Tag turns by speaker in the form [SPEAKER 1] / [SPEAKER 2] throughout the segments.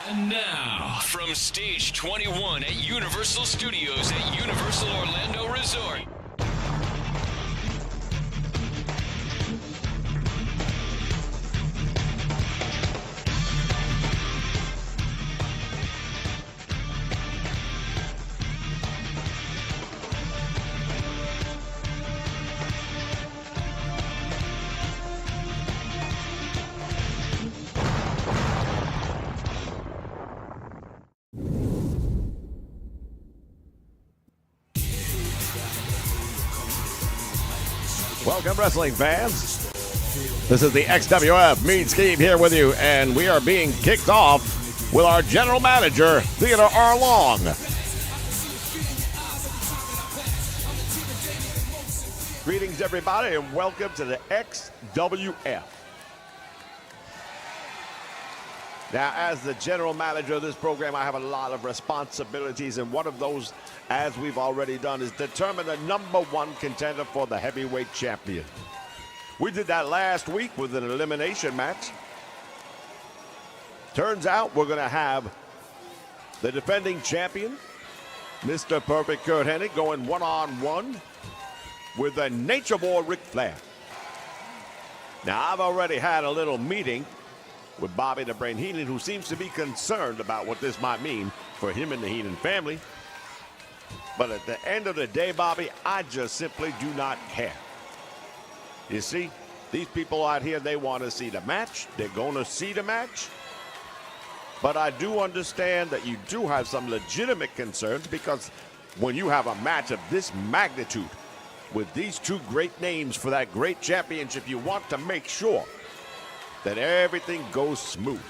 [SPEAKER 1] And now, from Stage 21 at Universal Studios at Universal Orlando Resort.
[SPEAKER 2] Welcome, wrestling fans. This is the XWF Mean Scheme here with you, and we are being kicked off with our general manager, Theodore R. Long. Greetings, everybody, and welcome to the XWF. Now, as the general manager of this program, I have a lot of responsibilities, and one of those, as we've already done, is determine the #1 contender for the heavyweight champion. We did that last week with an elimination match. Turns out we're going to have the defending champion, Mr. Perfect Kurt Hennig, going one-on-one with the Nature Boy Ric Flair. Now, I've already had a little meeting with Bobby the Brain Heenan, who seems to be concerned about what this might mean for him and the Heenan family. But at the end of the day, Bobby, I just simply do not care. You see, these people out here, they want to see the match. They're going to see the match. But I do understand that you do have some legitimate concerns, because when you have a match of this magnitude with these two great names for that great championship, you want to make sure that everything goes smooth.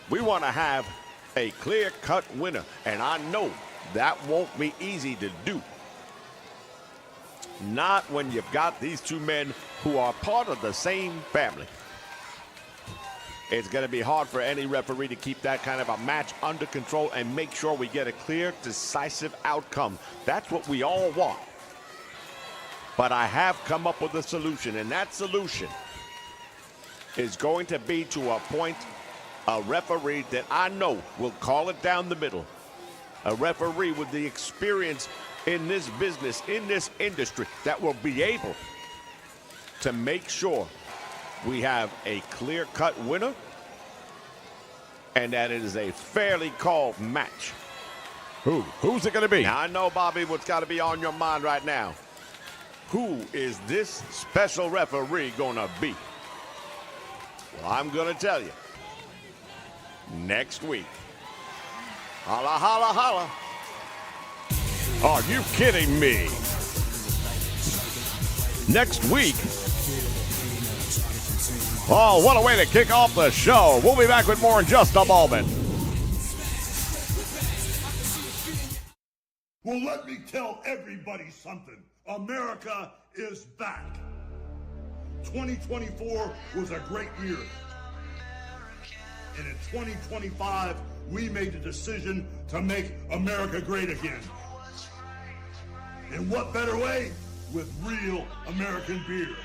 [SPEAKER 2] We want to have a clear-cut winner, and I know that won't be easy to do. Not when you've got these two men who are part of the same family. It's going to be hard for any referee to keep that kind of a match under control and make sure we get a clear, decisive outcome. That's what we all want. But I have come up with a solution, and that solution is going to be to appoint a referee that I know will call it down the middle. A referee with the experience in this business, in this industry, that will be able to make sure we have a clear-cut winner and that it is a fairly called match. Who's it going to be? Now, I know, Bobby, what's got to be on your mind right now. Who is this special referee going to be? Well, I'm going to tell you next week. Holla, holla, holla. Are you kidding me? Next week? Oh, what a way to kick off the show. We'll be back with more in just a moment.
[SPEAKER 3] Well, let me tell everybody something. America is back. 2024 was a great year. And in 2025, we made the decision to make America great again. And what better way? With real American beer.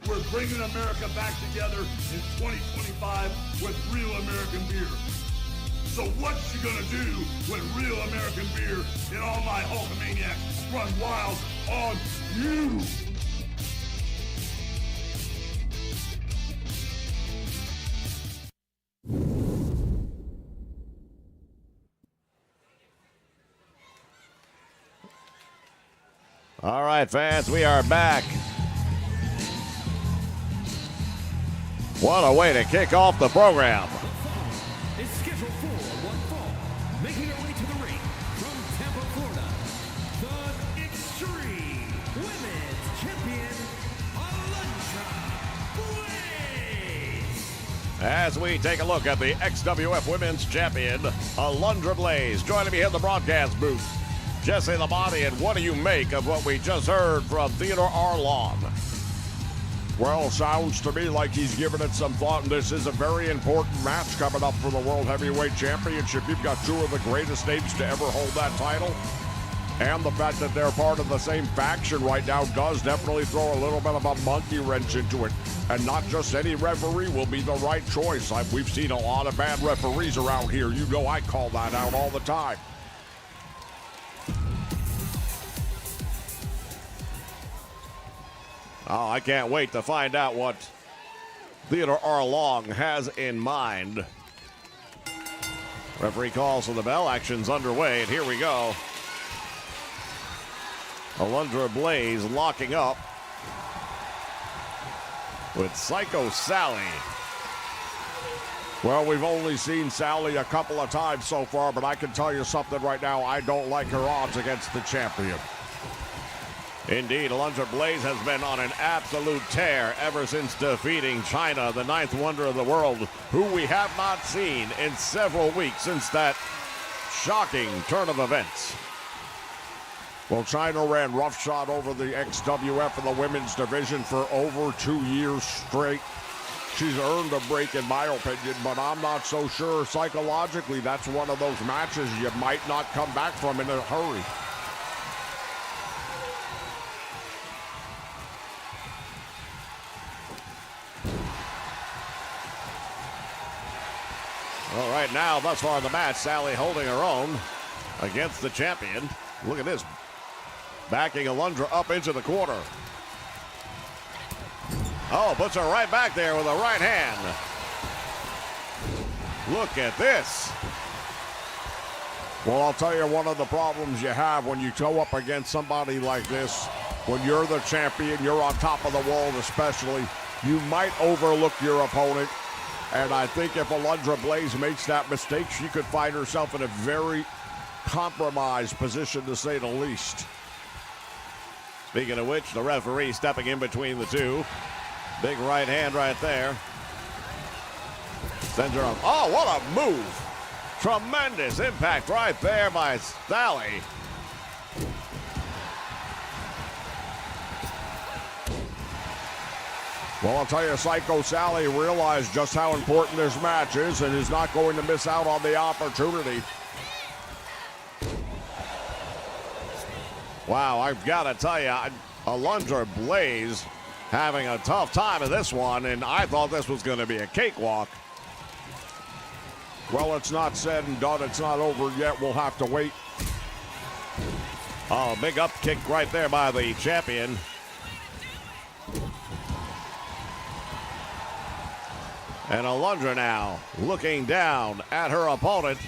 [SPEAKER 3] We're bringing America back together in 2025 with real American beer. So what you gonna do when real American beer and all my Hulkamaniacs run wild on you?
[SPEAKER 2] All right, fans, we are back. What a way to kick off the program.
[SPEAKER 4] Is scheduled for one fall, making her way to the ring from Tampa, Florida, the Extreme Women's Champion, Alundra Blaze.
[SPEAKER 2] As we take a look at the XWF Women's Champion, Alundra Blaze, joining me here in the broadcast booth, Jesse Labonte. And what do you make of what we just heard from Theodore R. Long? Well, sounds to me like he's given it some thought, and this is a very important match coming up for the World Heavyweight Championship. You've got two of the greatest names to ever hold that title. And the fact that they're part of the same faction right now does definitely throw a little bit of a monkey wrench into it. And not just any referee will be the right choice. We've seen a lot of bad referees around here. You know I call that out all the time. Oh, I can't wait to find out what Theodore R. Long has in mind. Referee calls for the bell. Action's underway, and here we go. Alundra Blaze locking up with Psycho Sally. Well, we've only seen Sally a couple of times so far, but I can tell you something right now. I don't like her odds against the champion. Indeed, Alundra Blaze has been on an absolute tear ever since defeating China, the ninth wonder of the world, who we have not seen in several weeks since that shocking turn of events. Well, China ran roughshod over the XWF in the women's division for over 2 years straight. She's earned a break in my opinion, but I'm not so sure psychologically that's one of those matches you might not come back from in a hurry. All right, now thus far in the match, Sally holding her own against the champion. Look at this. Backing Alundra up into the corner. Oh, puts her right back there with a right hand. Look at this. Well, I'll tell you one of the problems you have when you go up against somebody like this, when you're the champion, you're on top of the world especially, you might overlook your opponent. And I think if Alundra Blaze makes that mistake, she could find herself in a very compromised position, to say the least. Speaking of which, the referee stepping in between the two. Big right hand right there. Sends her up. Oh, what a move. Tremendous impact right there by Sally. Well, I'll tell you, Psycho Sally realized just how important this match is and is not going to miss out on the opportunity. Wow, I've got to tell you, Alundra Blaze having a tough time in this one, and I thought this was going to be a cakewalk. Well, it's not said and done. It's not over yet. We'll have to wait. Oh, big up kick right there by the champion. And Alundra now looking down at her opponent.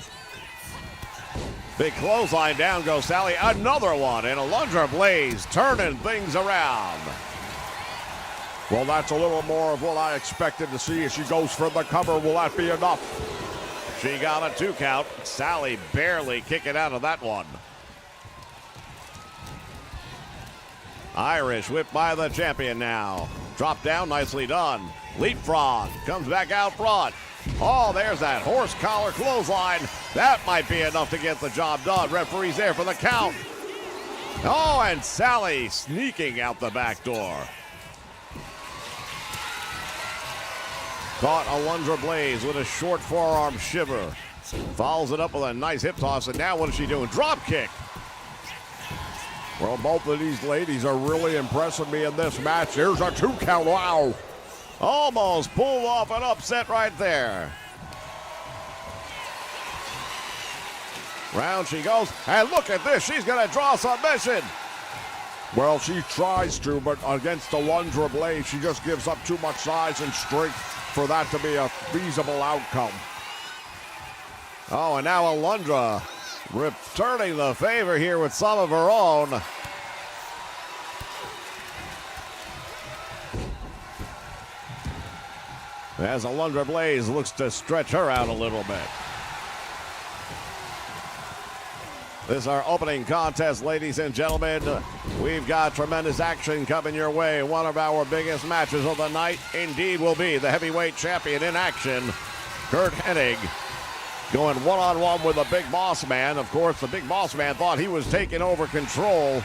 [SPEAKER 2] Big clothesline, down goes Sally. Another one, and Alundra Blaze turning things around. Well, that's a little more of what I expected to see as she goes for the cover. Will that be enough? She got a 2 count. Sally barely kicking out of that one. Irish whip by the champion now. Drop down, nicely done. Leapfrog, comes back out front. Oh, there's that horse collar clothesline. That might be enough to get the job done. Referee's there for the count. Oh, and Sally sneaking out the back door. Caught Alundra Blaze with a short forearm shiver. Follows it up with a nice hip toss, and now what is she doing? Drop kick. Well, both of these ladies are really impressing me in this match. Here's a 2 count, wow. Almost pulled off an upset right there. Round she goes, and look at this, she's gonna draw submission. Well, she tries to, but against Alundra Blaze, she just gives up too much size and strength for that to be a feasible outcome. Oh, and now Alundra returning the favor here with some of her own. As Alundra Blaze looks to stretch her out a little bit. This is our opening contest, ladies and gentlemen. We've got tremendous action coming your way. One of our biggest matches of the night indeed will be the heavyweight champion in action, Curt Hennig, going one-on-one with the Big Boss Man. Of course, the Big Boss Man thought he was taking over control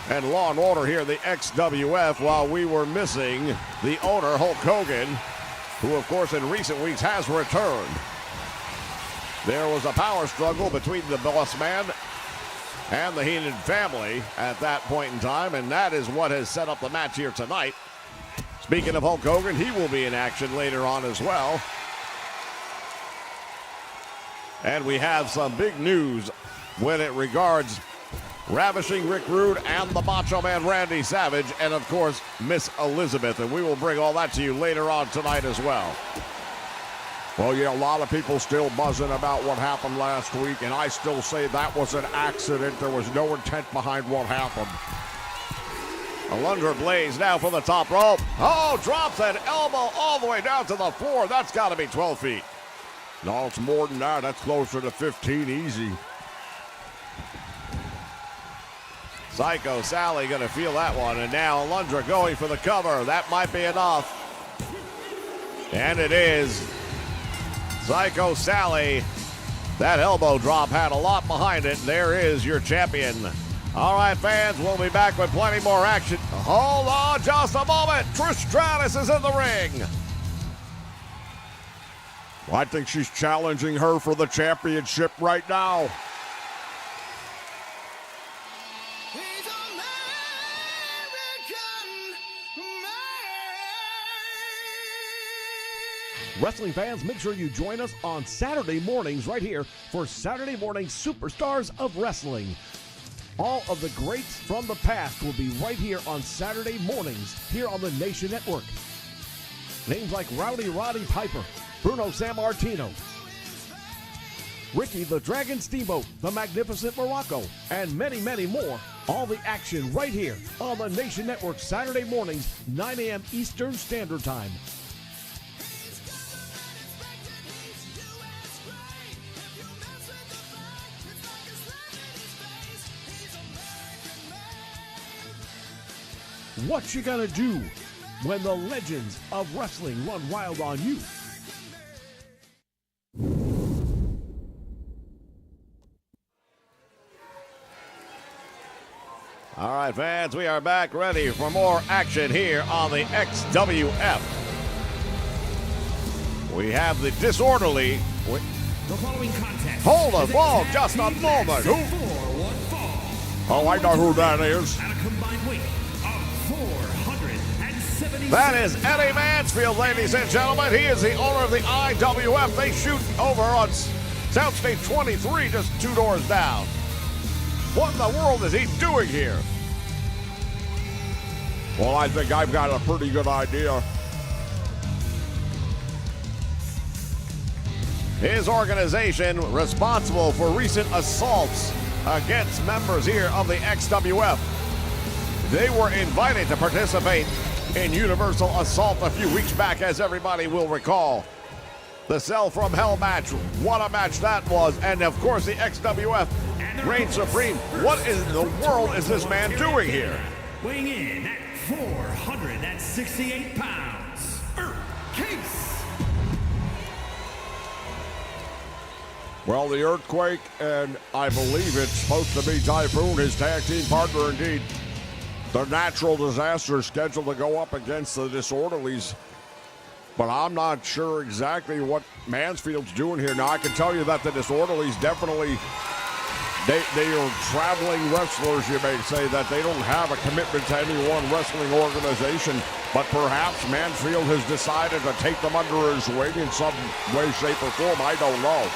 [SPEAKER 2] and law and order here, the XWF, while we were missing the owner, Hulk Hogan, who, of course, in recent weeks has returned. There was a power struggle between the Boss Man and the Heenan family at that point in time, and that is what has set up the match here tonight. Speaking of Hulk Hogan, he will be in action later on as well. And we have some big news when it regards Ravishing Rick Rude and the Macho Man Randy Savage, and of course Miss Elizabeth, and we will bring all that to you later on tonight as well. Well, yeah, a lot of people still buzzing about what happened last week, and I still say that was an accident. There was no intent behind what happened. Alundra Blaze now for the top rope. Oh, drops an elbow all the way down to the floor. That's got to be 12 feet. No, it's more than that. That's closer to 15 easy. Psycho Sally going to feel that one, and now Alundra going for the cover. That might be enough. And it is. Psycho Sally. That elbow drop had a lot behind it. There is your champion. All right, fans, we'll be back with plenty more action. Hold on just a moment. Trish Stratus is in the ring. Well, I think she's challenging her for the championship right now.
[SPEAKER 4] Wrestling fans, make sure you join us on Saturday mornings right here for Saturday Morning Superstars of Wrestling. All of the greats from the past will be right here on Saturday mornings here on the Nation Network. Names like Rowdy Roddy Piper, Bruno Sammartino, Ricky the Dragon Steamboat, the Magnificent Morocco, and many, many more. All the action right here on the Nation Network Saturday mornings, 9 a.m. Eastern Standard Time. What you gonna do when the legends of wrestling run wild on you?
[SPEAKER 2] All right, fans, we are back ready for more action here on the XWF. We have the Disorderly.
[SPEAKER 4] The following contest.
[SPEAKER 2] Hold on, whoa, just a moment. Who? Oh, I know who that is.
[SPEAKER 4] At a combined weight of 470.
[SPEAKER 2] That is Eddie Mansfield, ladies and gentlemen. He is the owner of the IWF. They shoot over on Soundstage 23, just 2 doors down. What in the world is he doing here? Well, I think I've got a pretty good idea. His organization responsible for recent assaults against members here of the XWF. They were invited to participate in Universal Assault a few weeks back, as everybody will recall. The Cell from Hell match, what a match that was. And of course the XWF reign supreme. What in the world is this man doing here?
[SPEAKER 4] Weighing in at 468 pounds, Case.
[SPEAKER 2] Well, the Earthquake and I believe it's supposed to be Typhoon, his tag team partner indeed. The Natural Disaster is scheduled to go up against the Disorderlies. But I'm not sure exactly what Mansfield's doing here. Now, I can tell you that the Disorderlies definitely, they are traveling wrestlers, you may say, that they don't have a commitment to any one wrestling organization. But perhaps Mansfield has decided to take them under his wing in some way, shape, or form. I don't know.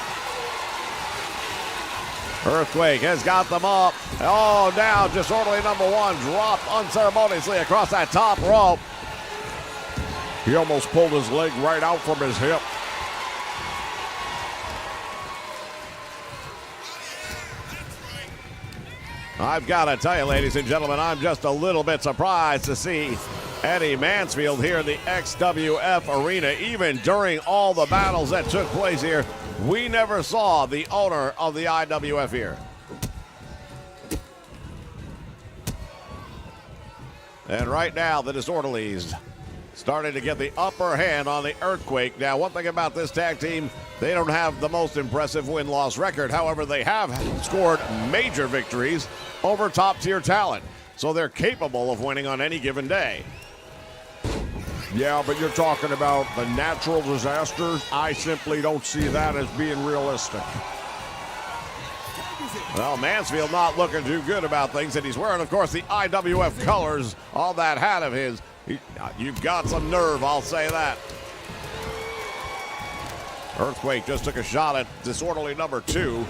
[SPEAKER 2] Earthquake has got them up. Oh, now Disorderly number 1 dropped unceremoniously across that top rope. He almost pulled his leg right out from his hip. I've got to tell you, ladies and gentlemen, I'm just a little bit surprised to see Eddie Mansfield here in the XWF arena. Even during all the battles that took place here, we never saw the owner of the IWF here. And right now, the Disorderlies starting to get the upper hand on the Earthquake. Now, one thing about this tag team, they don't have the most impressive win-loss record. However, they have scored major victories over top-tier talent. So they're capable of winning on any given day. Yeah, but you're talking about the Natural Disasters. I simply don't see that as being realistic. Well, Mansfield not looking too good about things, and he's wearing, of course, the IWF colors on that hat of his. You've got some nerve, I'll say that. Earthquake just took a shot at disorderly number 2.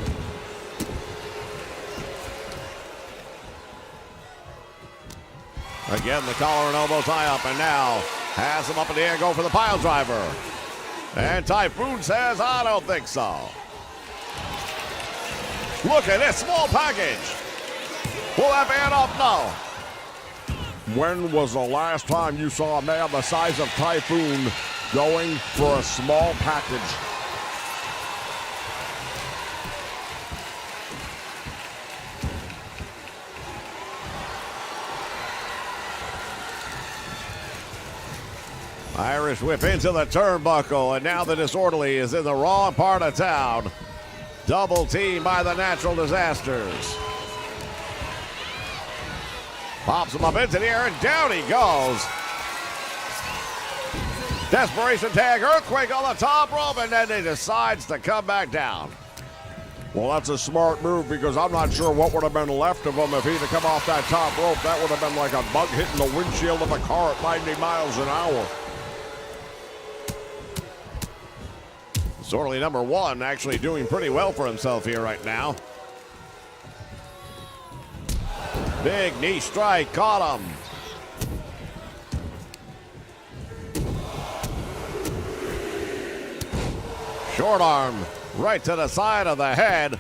[SPEAKER 2] Again, the collar and elbow tie up, and now has him up in the air, go for the pile driver. And Typhoon says, I don't think so. Look at this small package. Will that be enough? No. When was the last time you saw a man the size of Typhoon going for a small package? Irish whip into the turnbuckle, and now the disorderly is in the wrong part of town. Double team by the Natural Disasters. Pops him up into the air, and down he goes. Desperation tag, Earthquake on the top rope, and then he decides to come back down. Well, that's a smart move, because I'm not sure what would have been left of him if he'd have come off that top rope. That would have been like a bug hitting the windshield of a car at 90 miles an hour. Disorderly number 1 actually doing pretty well for himself here right now. Big knee strike, caught him. Short arm right to the side of the head.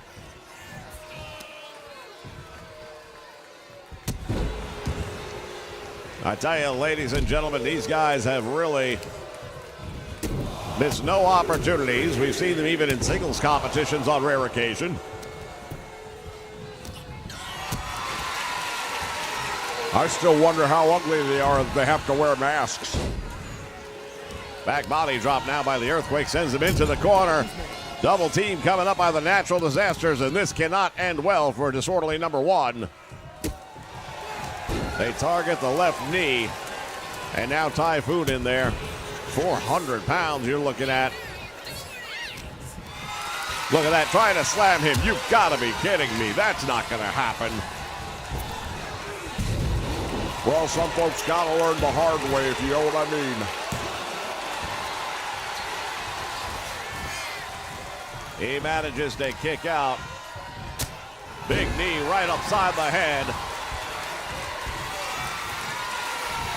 [SPEAKER 2] I tell you, ladies and gentlemen, these guys have really missed no opportunities. We've seen them even in singles competitions on rare occasion. I still wonder how ugly they are if they have to wear masks. Back body drop now by the Earthquake, sends him into the corner. Double team coming up by the Natural Disasters, and this cannot end well for disorderly number 1. They target the left knee, and now Typhoon in there. 400 pounds you're looking at. Look at that, trying to slam him. You've got to be kidding me. That's not going to happen.
[SPEAKER 4] Well, some folks got to learn the hard way, if you know what I mean.
[SPEAKER 2] He manages to kick out. Big knee right upside the head.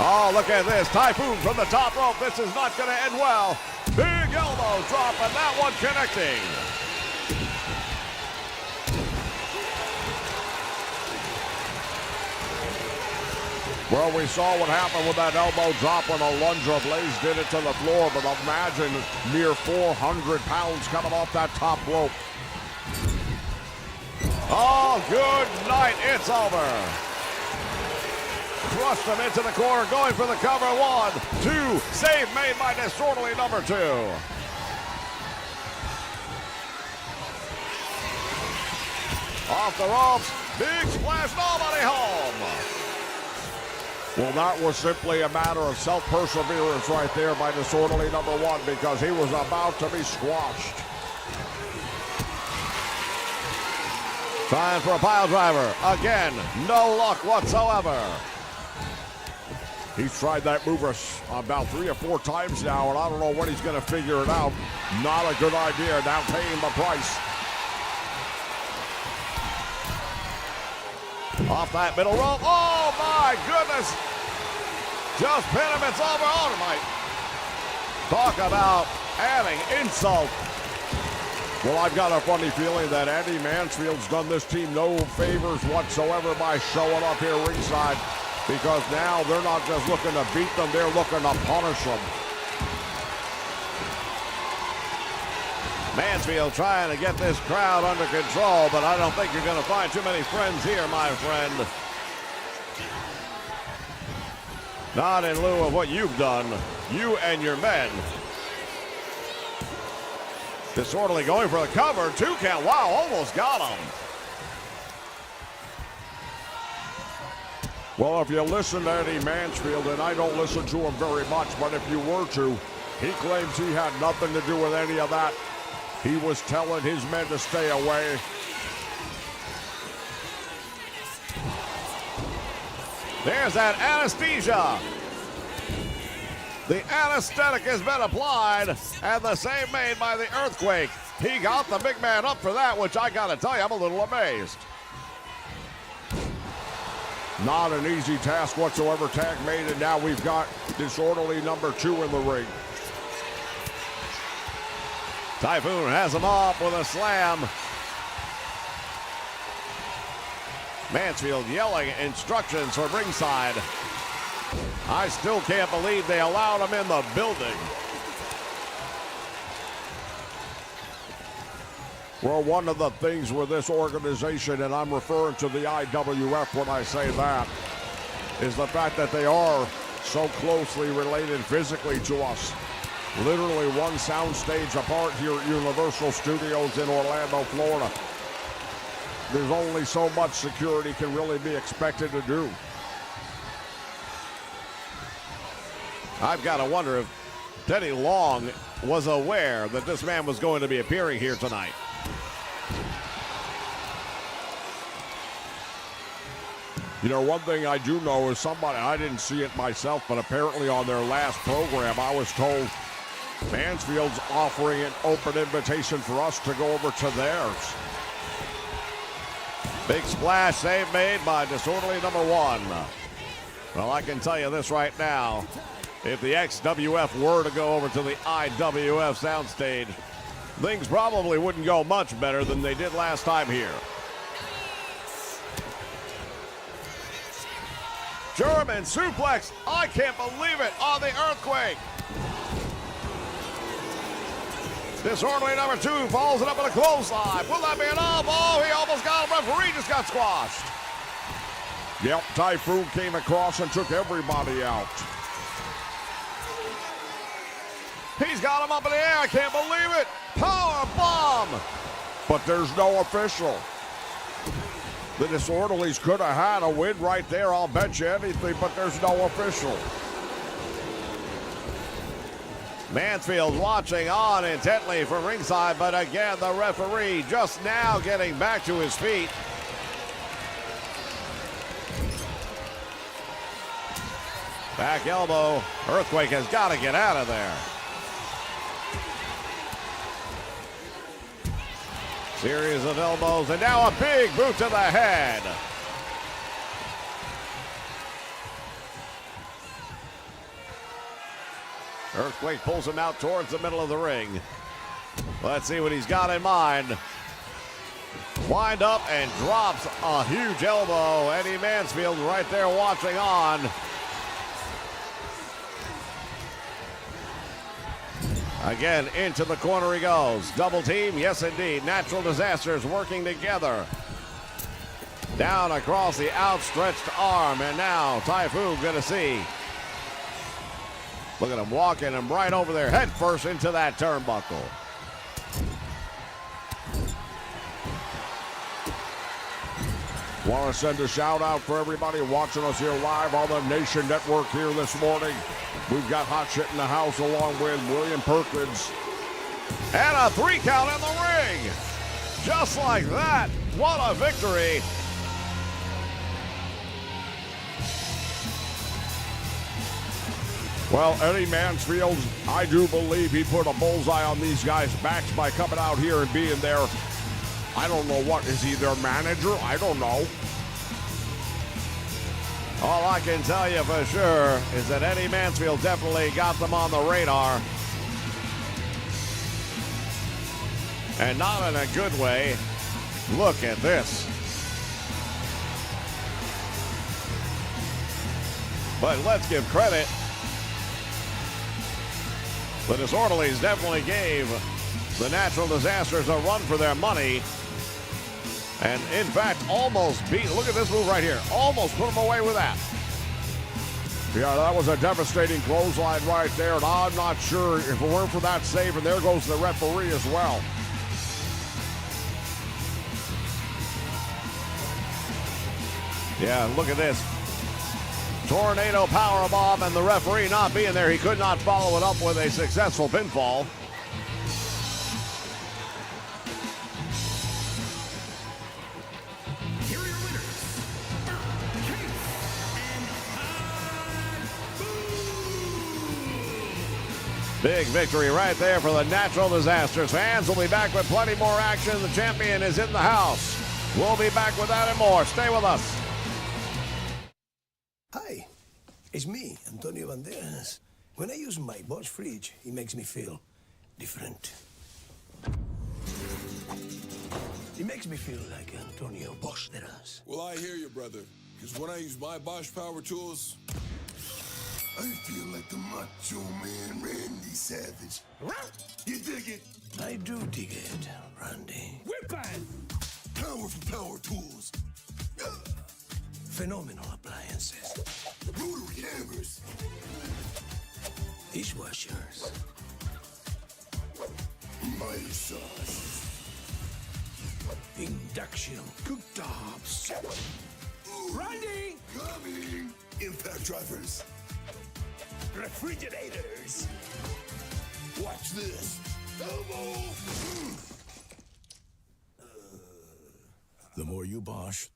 [SPEAKER 2] Oh, look at this. Typhoon from the top rope. This is not going to end well. Big elbow drop, and that one connecting.
[SPEAKER 4] Well, we saw what happened with that elbow drop when Alundra Blaze did it to the floor, but imagine near 400 pounds coming off that top rope.
[SPEAKER 2] Oh, good night. It's over. Thrust him into the corner, going for the cover. 1, 2, save made by disorderly number 2. Off the ropes, big splash, nobody home.
[SPEAKER 4] Well, that was simply a matter of self-perseverance right there by disorderly number 1, because he was about to be squashed.
[SPEAKER 2] Trying for a pile driver. Again, no luck whatsoever.
[SPEAKER 4] He's tried that move about 3 or 4 times now, and I don't know when he's going to figure it out. Not a good idea, now paying the price.
[SPEAKER 2] Off that middle rope. Oh, my goodness. Just pin him. It's over. Oh, my. Talk about adding insult.
[SPEAKER 4] Well, I've got a funny feeling that Eddie Mansfield's done this team no favors whatsoever by showing up here ringside, because now they're not just looking to beat them, they're looking to punish them.
[SPEAKER 2] Mansfield trying to get this crowd under control, but I don't think you're going to find too many friends here, my friend. Not in lieu of what you've done, you and your men. Disorderly going for the cover, 2 count. Wow, almost got him.
[SPEAKER 4] Well, if you listen to Eddie Mansfield, and I don't listen to him very much, but if you were to, he claims he had nothing to do with any of that. He was telling his men to stay away.
[SPEAKER 2] There's that anesthesia. The anesthetic has been applied, and the save made by the Earthquake. He got the big man up for that, which I gotta tell you, I'm a little amazed.
[SPEAKER 4] Not an easy task whatsoever. Tag made, and now we've got disorderly number 2 in the ring.
[SPEAKER 2] Typhoon has him off with a slam. Mansfield yelling instructions from ringside. I still can't believe they allowed him in the building.
[SPEAKER 4] Well, one of the things with this organization, and I'm referring to the IWF when I say that, is the fact that they are so closely related physically to us. Literally one soundstage apart here at Universal Studios in Orlando, Florida. There's only so much security can really be expected to do.
[SPEAKER 2] I've got to wonder if Teddy Long was aware that this man was going to be appearing here tonight.
[SPEAKER 4] You know, one thing I do know is somebody, I didn't see it myself, but apparently on their last program, I was told Mansfield's offering an open invitation for us to go over to theirs.
[SPEAKER 2] Big splash save made by disorderly number 1. Well, I can tell you this right now. If the XWF were to go over to the IWF soundstage, things probably wouldn't go much better than they did last time here. German suplex. I can't believe it on the Earthquake. Disorderly number 2 follows it up with a clothesline. Will that be enough? Oh, he almost got him. Referee just got squashed.
[SPEAKER 4] Yep, Typhoon came across and took everybody out.
[SPEAKER 2] He's got him up in the air. I can't believe it. Power bomb.
[SPEAKER 4] But there's no official. The Disorderlies could have had a win right there, I'll bet you anything, but there's no official.
[SPEAKER 2] Mansfield watching on intently from ringside, but again, the referee just now getting back to his feet. Back elbow. Earthquake has got to get out of there. Series of elbows, and now a big boot to the head. Earthquake pulls him out towards the middle of the ring. Let's see what he's got in mind. Wind up and drops a huge elbow. Eddie Mansfield right there watching on. Again, into the corner he goes. Double team, yes indeed. Natural disasters working together. Down across the outstretched arm, and now Typhoon gonna see. Look at him walking him right over there, head first into that turnbuckle.
[SPEAKER 4] Want to send a shout out for everybody watching us here live on the Nation Network here this morning. We've got Hot Shit in the house along with William Perkins.
[SPEAKER 2] And a 3 count in the ring. Just like that. What a victory.
[SPEAKER 4] Well, Eddie Mansfield, I do believe he put a bullseye on these guys' backs by coming out here and being there. I don't know what, is he their manager? I don't know.
[SPEAKER 2] All I can tell you for sure is that Eddie Mansfield definitely got them on the radar. And not in a good way. Look at this. But let's give credit. The Disorderlies definitely gave the Natural Disasters a run for their money. And in fact, almost beat, look at this move right here. Almost put them away with that.
[SPEAKER 4] Yeah, that was a devastating clothesline right there. And I'm not sure if it weren't for that save, and there goes the referee as well.
[SPEAKER 2] Yeah, look at this. Tornado powerbomb, and the referee not being there. He could not follow it up with a successful pinfall.
[SPEAKER 5] Here are your winners,
[SPEAKER 2] Big victory right there for the Natural Disasters fans. We'll be back with plenty more action. The champion is in the house. We'll be back with that and more. Stay with us.
[SPEAKER 5] Hi, it's me, Antonio Banderas. When I use my Bosch fridge, it makes me feel different. It makes me feel like Antonio Banderas.
[SPEAKER 6] Well, I hear you, brother. Because when I use my Bosch power tools, I feel like the Macho Man Randy Savage. You dig it?
[SPEAKER 5] I do dig it, Randy.
[SPEAKER 6] Whip-bang! Powerful power tools.
[SPEAKER 5] Phenomenal appliances.
[SPEAKER 6] Rotary hammers.
[SPEAKER 5] Dishwashers.
[SPEAKER 6] Mighty sauce.
[SPEAKER 5] Induction cooktops.
[SPEAKER 6] Randy! Coming! Impact drivers.
[SPEAKER 5] Refrigerators.
[SPEAKER 6] Watch this. Double!
[SPEAKER 5] The more you Bosch,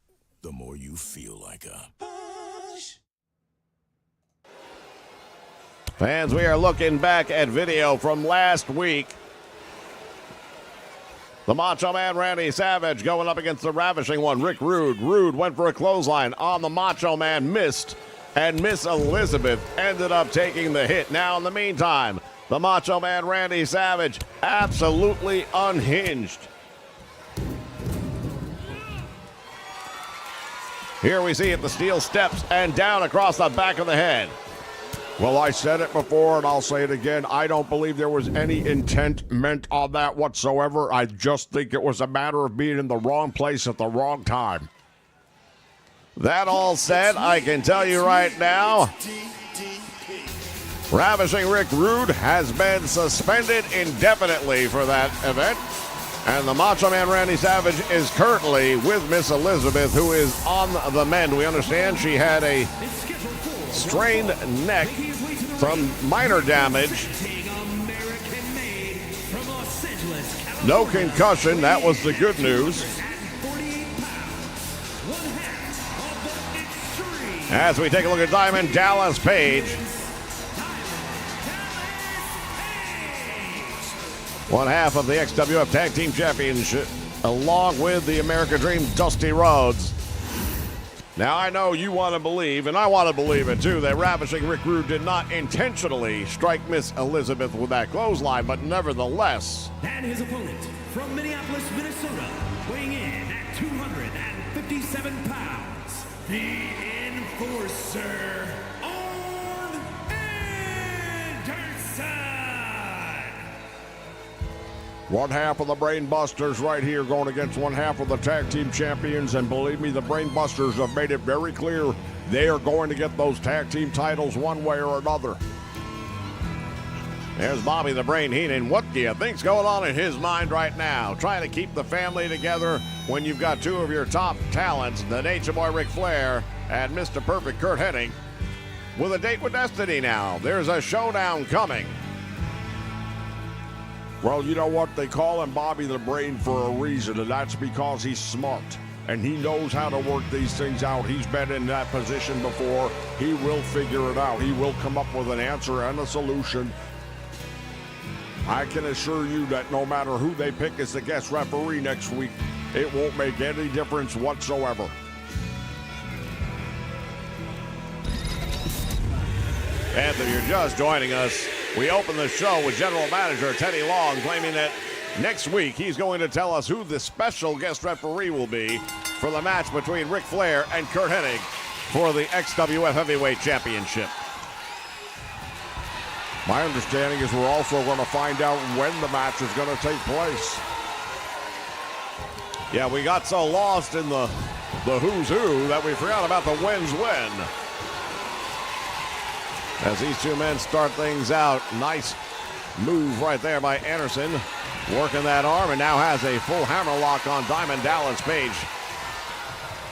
[SPEAKER 5] the more you feel like a Bosch.
[SPEAKER 2] Fans, we are looking back at video from last week. The Macho Man Randy Savage going up against the ravishing one, Rick Rude. Rude went for a clothesline on the Macho Man, missed, and Miss Elizabeth ended up taking the hit. Now, in the meantime, the Macho Man Randy Savage absolutely unhinged. Here we see it, the steel steps and down across the back of the head. Well, I said it before, and I'll say it again. I don't believe there was any intent meant on that whatsoever. I just think it was a matter of being in the wrong place at the wrong time. That all said, I can tell you right now, Ravishing Rick Rude has been suspended indefinitely for that event. And the Macho Man Randy Savage is currently with Miss Elizabeth, who is on the mend. We understand she had a strained neck from minor damage. No concussion, that was the good news. As we take a look at Diamond Dallas Page. One half of the XWF Tag Team Championship, along with the American Dream Dusty Rhodes. Now, I know you want to believe, and I want to believe it too, that Ravishing Rick Rude did not intentionally strike Miss Elizabeth with that clothesline, but nevertheless.
[SPEAKER 7] And his opponent from Minneapolis, Minnesota, weighing in at 257 pounds, the Enforcer, Arn Anderson.
[SPEAKER 2] One half of the Brain Busters right here going against one half of the tag team champions. And believe me, the Brain Busters have made it very clear they are going to get those tag team titles one way or another. There's Bobby the Brain Heenan. What do you think's going on in his mind right now? Trying to keep the family together when you've got two of your top talents, the Nature Boy Ric Flair and Mr. Perfect Kurt Hennig, with a date with Destiny now. There's a showdown coming. Well, you know what? They call him Bobby the Brain for a reason, and that's because he's smart. And he knows how to work these things out. He's been in that position before. He will figure it out. He will come up with an answer and a solution. I can assure you that no matter who they pick as the guest referee next week, it won't make any difference whatsoever. And if you're just joining us, we open the show with General Manager Teddy Long claiming that next week he's going to tell us who the special guest referee will be for the match between Ric Flair and Kurt Hennig for the XWF Heavyweight Championship. My understanding is we're also going to find out when the match is going to take place. Yeah, we got so lost in the who's who that we forgot about the when's when. As these two men start things out, nice move right there by Anderson, working that arm, and now has a full hammerlock on Diamond Dallas Page.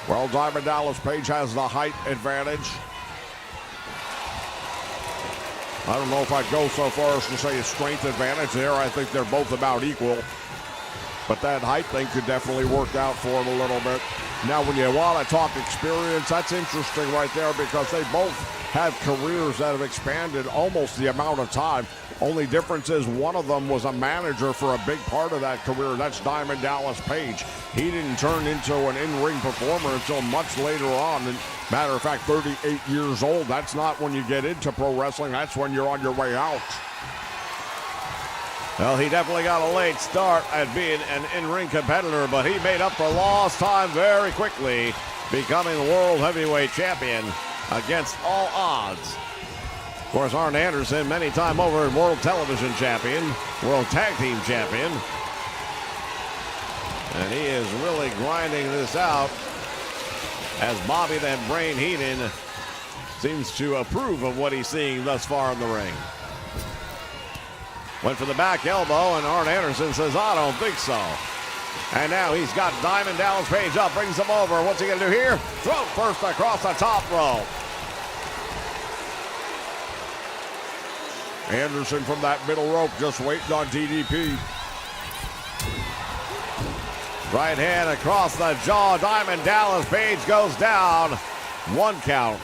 [SPEAKER 2] Well, Diamond Dallas Page has the height advantage. I don't know if I'd go so far as to say a strength advantage there. I think they're both about equal.
[SPEAKER 4] But that height thing could definitely work out for him a little bit. Now, when you want to talk experience, that's interesting right there because they both have careers that have expanded almost the amount of time. Only difference is one of them was a manager for a big part of that career. That's Diamond Dallas Page. He didn't turn into an in-ring performer until much later on. And matter of fact, 38 years old. That's not when you get into pro wrestling. That's when you're on your way out.
[SPEAKER 2] Well, he definitely got a late start at being an in-ring competitor, but he made up for lost time very quickly, becoming World Heavyweight Champion against all odds. Of course, Arn Anderson, many time over World Television Champion, World Tag Team Champion. And he is really grinding this out as Bobby that Brain Heenan seems to approve of what he's seeing thus far in the ring. Went for the back elbow, and Arn Anderson says, I don't think so. And now he's got Diamond Dallas Page up, brings him over. What's he going to do here? Throw first across the top rope.
[SPEAKER 4] Anderson from that middle rope just waiting on DDP.
[SPEAKER 2] Right hand across the jaw. Diamond Dallas Page goes down. 1 count.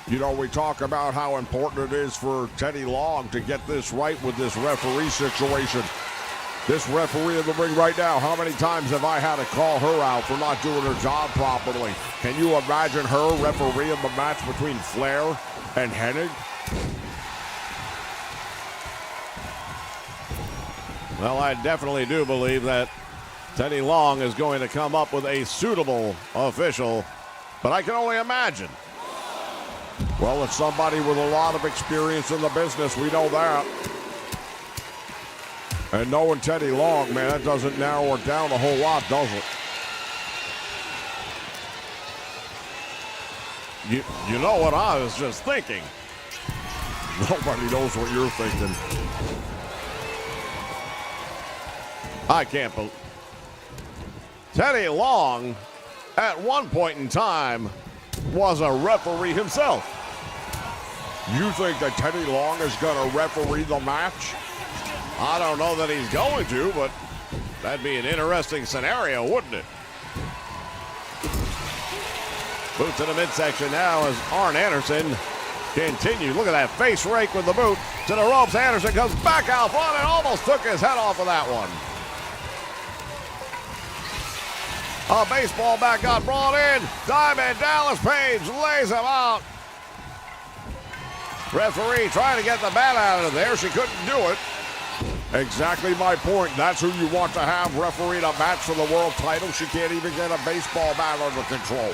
[SPEAKER 4] You know, we talk about how important it is for Teddy Long to get this right with this referee situation. This referee in the ring right now, how many times have I had to call her out for not doing her job properly? Can you imagine her refereeing the match between Flair and Hennig?
[SPEAKER 2] Well, I definitely do believe that Teddy Long is going to come up with a suitable official, but I can only imagine.
[SPEAKER 4] Well, it's somebody with a lot of experience in the business. We know that. And knowing Teddy Long, man, that doesn't narrow it down a whole lot, does it?
[SPEAKER 2] You know what I was just thinking?
[SPEAKER 4] Nobody knows what you're thinking.
[SPEAKER 2] I can't believe. Teddy Long, at one point in time, was a referee himself.
[SPEAKER 4] You think that Teddy Long is going to referee the match?
[SPEAKER 2] I don't know that he's going to, but that'd be an interesting scenario, wouldn't it? Boot to the midsection now as Arn Anderson continues. Look at that face rake with the boot to the ropes. Anderson comes back out front and almost took his head off of that one. A baseball bat got brought in. Diamond Dallas Page lays him out. Referee trying to get the bat out of there. She couldn't do it.
[SPEAKER 4] Exactly my point. That's who you want to have referee a match for the world title. She can't even get a baseball bat under control.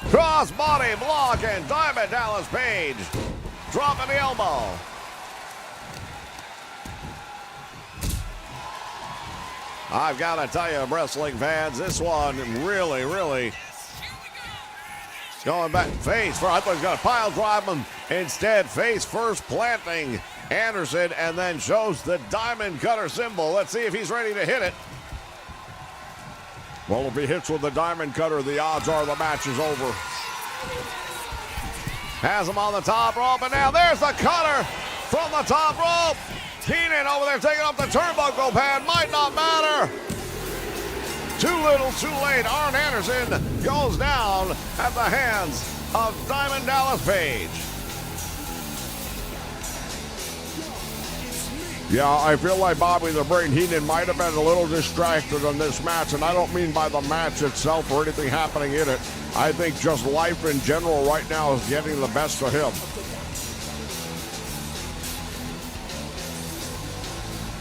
[SPEAKER 2] Cross body block and Diamond Dallas Page dropping the elbow. I've got to tell you, wrestling fans, this one really going back face first. I thought he was going to pile drive him. Instead, face first planting Anderson and then shows the diamond cutter symbol. Let's see if he's ready to hit it.
[SPEAKER 4] Well, if he hits with the diamond cutter, the odds are the match is over.
[SPEAKER 2] Has him on the top rope, and now there's the cutter from the top rope. Keenan over there taking up the turnbuckle pad. Might not matter. Too little, too late. Arn Anderson goes down at the hands of Diamond Dallas Page.
[SPEAKER 4] Yeah, I feel like Bobby the Brain Heenan might have been a little distracted on this match, and I don't mean by the match itself or anything happening in it. I think just life in general right now is getting the best of him.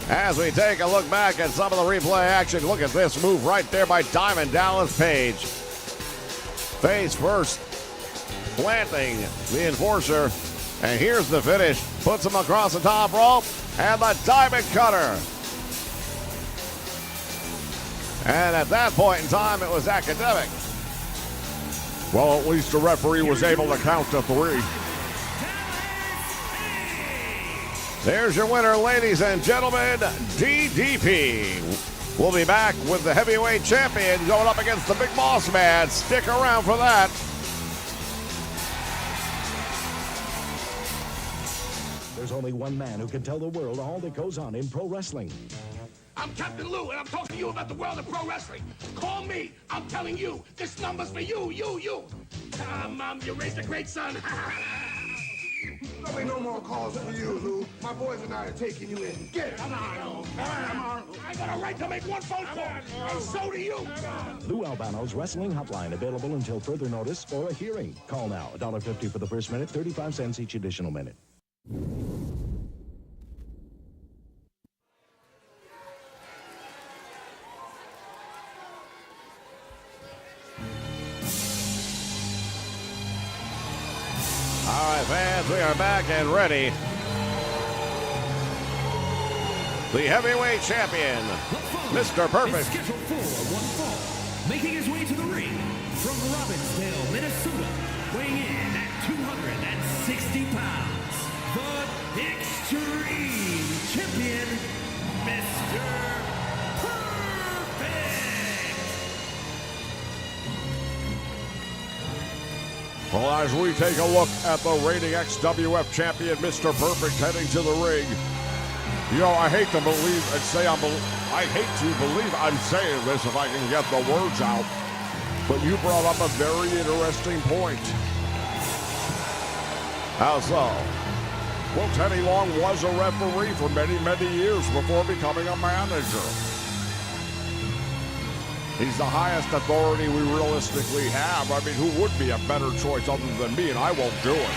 [SPEAKER 2] As we take a look back at some of the replay action, look at this move right there by Diamond Dallas Page. Face first, planting the enforcer. And here's the finish. Puts him across the top rope and the diamond cutter. And at that point in time, it was academic.
[SPEAKER 4] Well, at least the referee was able to count to 3.
[SPEAKER 2] There's your winner, ladies and gentlemen, DDP. We'll be back with the heavyweight champion going up against the Big Boss Man. Stick around for that.
[SPEAKER 5] There's
[SPEAKER 8] There's only one man who can tell the world all that goes on in pro wrestling.
[SPEAKER 3] I'm Captain Lou, and I'm talking to you about the world of pro wrestling. Call me. I'm telling you, this number's for you. Come on, you raised a great son.
[SPEAKER 6] There'll be no more calls for you, Lou. My boys and I are taking you in. Get it. Come on.
[SPEAKER 3] I got a right to make one phone call, and so do you.
[SPEAKER 8] Lou Albano's Wrestling Hotline, available until further notice or a hearing. Call now. $1.50 for the first minute, 35 cents each additional minute.
[SPEAKER 2] All right, fans, we are back and ready. The heavyweight champion, Mr. Perfect.
[SPEAKER 7] Scheduled for one fall, making his way to the ring from Robbinsdale, Minnesota, weighing in at 260 pounds, the Extreme Champion, Mr. Perfect.
[SPEAKER 4] Well, as we take a look at the reigning XWF champion, Mr. Perfect, heading to the ring. You know, I hate to believe and say I hate to believe I'm saying this if I can get the words out, but you brought up a very interesting point. How so? Well, Teddy Long was a referee for many, many years before becoming a manager. He's the highest authority we realistically have. I mean, who would be a better choice other than me, and I won't do it.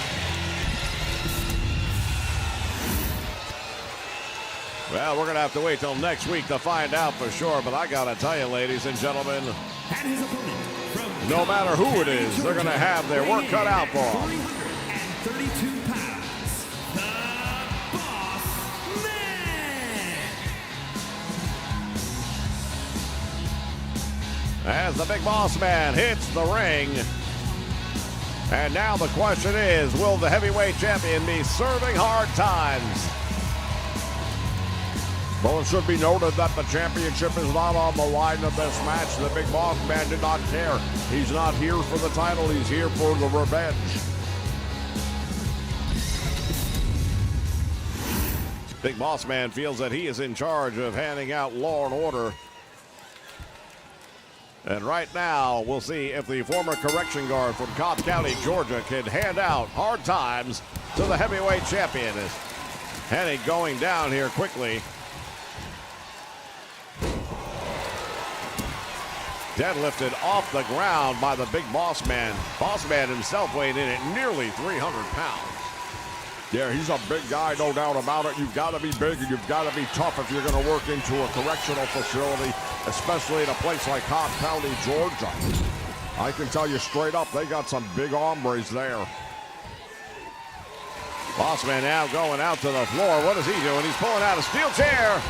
[SPEAKER 2] Well, we're going to have to wait till next week to find out for sure, but I got to tell you, ladies and gentlemen,
[SPEAKER 7] And his opponent from
[SPEAKER 2] no matter who it is, they're going to have their work cut out for them.
[SPEAKER 7] 332 pounds, the Boss Man.
[SPEAKER 2] As the Big Boss Man hits the ring. And now the question is, will the heavyweight champion be serving hard times?
[SPEAKER 4] Well, it should be noted that the championship is not on the line of this match. The Big Boss Man did not care. He's not here for the title. He's here for the revenge.
[SPEAKER 2] Big Boss Man feels that he is in charge of handing out law and order. And right now, we'll see if the former correction guard from Cobb County, Georgia, can hand out hard times to the heavyweight champion. As Hennig going down here quickly. Deadlifted off the ground by the Big Boss Man. Boss Man himself weighed in at nearly 300 pounds.
[SPEAKER 4] Yeah, he's a big guy, no doubt about it. You've got to be big and you've got to be tough if you're going to work into a correctional facility, especially in a place like Cobb County, Georgia. I can tell you straight up, they got some big hombres there.
[SPEAKER 2] Boss Man now going out to the floor. What is he doing? He's pulling out a steel chair.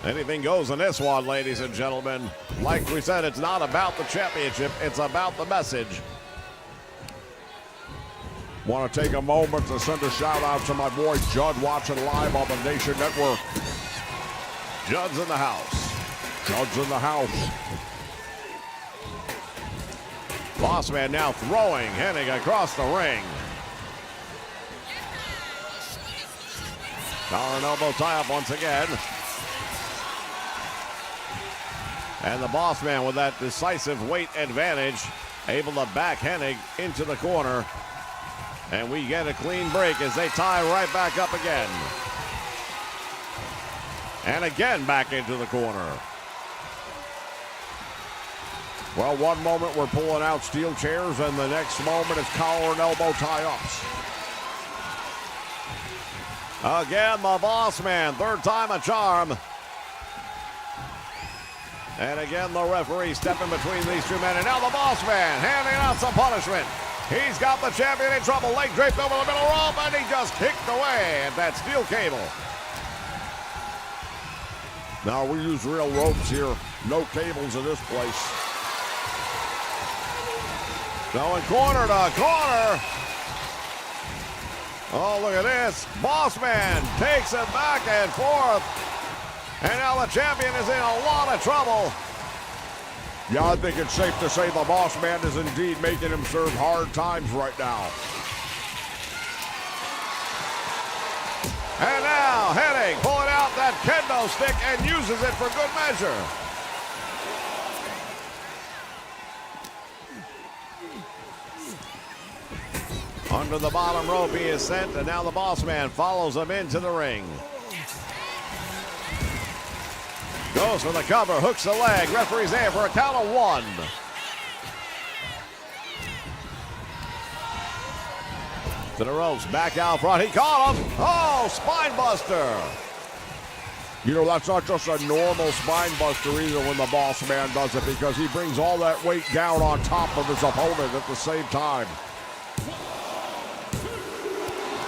[SPEAKER 2] Anything goes in this one, ladies and gentlemen. Like we said, it's not about the championship, it's about the message.
[SPEAKER 4] Want to take a moment to send a shout out to my boy Judd, watching live on the Nation Network.
[SPEAKER 2] Judd's in the house.
[SPEAKER 4] Judd's in the house.
[SPEAKER 2] Boss Man now throwing Hennig across the ring. Collar and elbow tie up once again. And the Boss Man with that decisive weight advantage, able to back Hennig into the corner. And we get a clean break as they tie right back up again. And again back into the corner.
[SPEAKER 4] Well, one moment we're pulling out steel chairs, and the next moment is collar and elbow tie-ups.
[SPEAKER 2] Again, the Boss Man, third time a charm. And again, the referee stepping between these two men. And now the Boss Man handing out some punishment. He's got the champion in trouble. Leg draped over the middle rope, and he just kicked away at that steel cable.
[SPEAKER 4] Now, we use real ropes here. No cables in this place.
[SPEAKER 2] Going corner to corner. Oh, look at this. Boss Man takes it back and forth. And now the champion is in a lot of trouble.
[SPEAKER 4] Yeah, I think it's safe to say the boss man is indeed making him serve hard times right now.
[SPEAKER 2] And now Hennig pulling out that kendo stick and uses it for good measure. Under the bottom rope he is sent, and now the boss man follows him into the ring. Goes for the cover, hooks the leg. Referee's there for a count of 1. To the ropes, back out front. He caught him. Oh, spine buster.
[SPEAKER 4] You know, that's not just a normal spine buster either when the boss man does it, because he brings all that weight down on top of his opponent at the same time.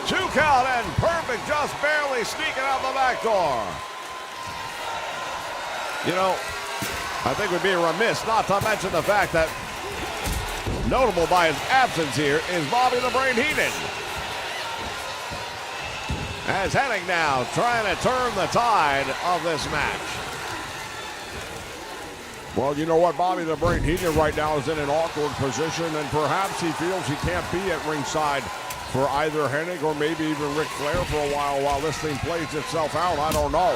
[SPEAKER 2] 2 count and perfect, just barely sneaking out the back door. You know, I think we'd be remiss not to mention the fact that notable by his absence here is Bobby the Brain Heenan. As Hennig now trying to turn the tide of this match.
[SPEAKER 4] Well, you know what? Bobby the Brain Heenan right now is in an awkward position, and perhaps he feels he can't be at ringside for either Hennig or maybe even Ric Flair for a while this thing plays itself out. I don't know.